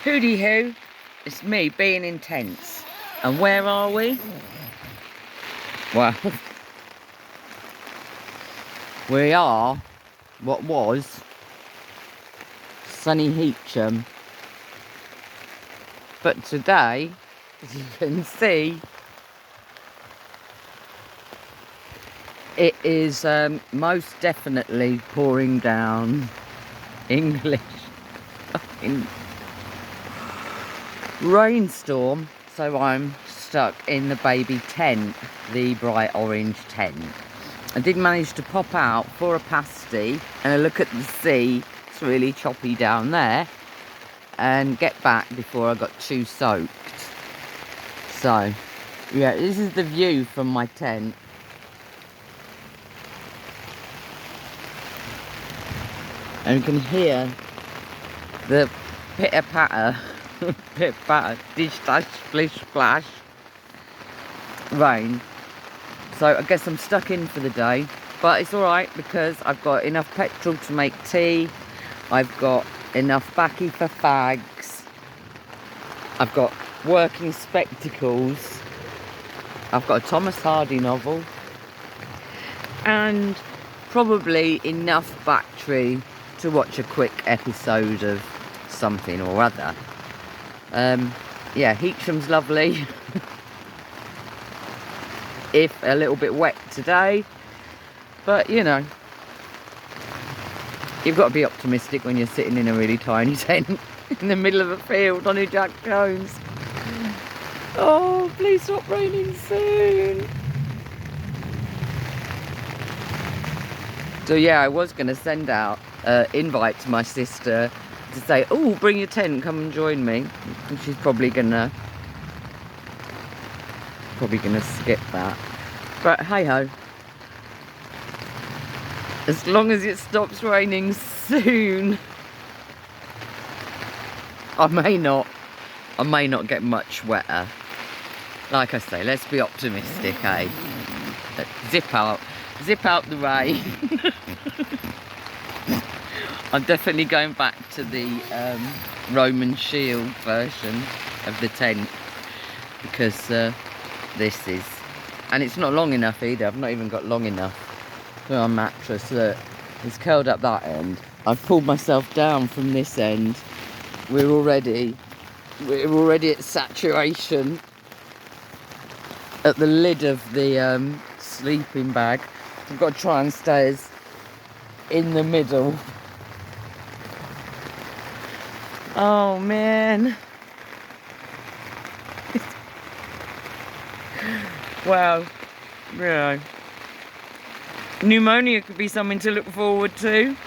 Hooty hoo, it's me being intense. And where are we? Well, we are what was sunny Heacham. But today, as you can see, it is most definitely pouring down English rainstorm. So I'm stuck in the baby tent, the bright orange tent. I did manage to pop out for a pasty and a look at the sea. It's really choppy down there, and get back before I got too soaked. So yeah, this is the view from my tent. And you can hear the pitter patter, pit patter, dish dash, splish splash rain. So I guess I'm stuck in for the day, but it's alright because I've got enough petrol to make tea. I've got enough baccy for fags. I've got working spectacles. I've got a Thomas Hardy novel. And probably enough battery to watch a quick episode of something or other. Yeah, Heacham's lovely. If a little bit wet today, but you know, you've got to be optimistic when you're sitting in a really tiny tent in the middle of a field on a Jack Jones. Oh, please stop raining soon. So yeah, I was going to send out an invite to my sister to say, oh, bring your tent, come and join me. And she's probably gonna skip that. But hey ho. As long as it stops raining soon. I may not get much wetter. Like I say, let's be optimistic, eh? Let's zip out the rain. I'm definitely going back to the Roman shield version of the tent, because this is, and it's not long enough either. I've not even got long enough for our mattress. Look, it's curled up that end. I've pulled myself down from this end. We're already at saturation at the lid of the sleeping bag. I've got to try and stay as in the middle. Oh man. Wow, you know, pneumonia could be something to look forward to.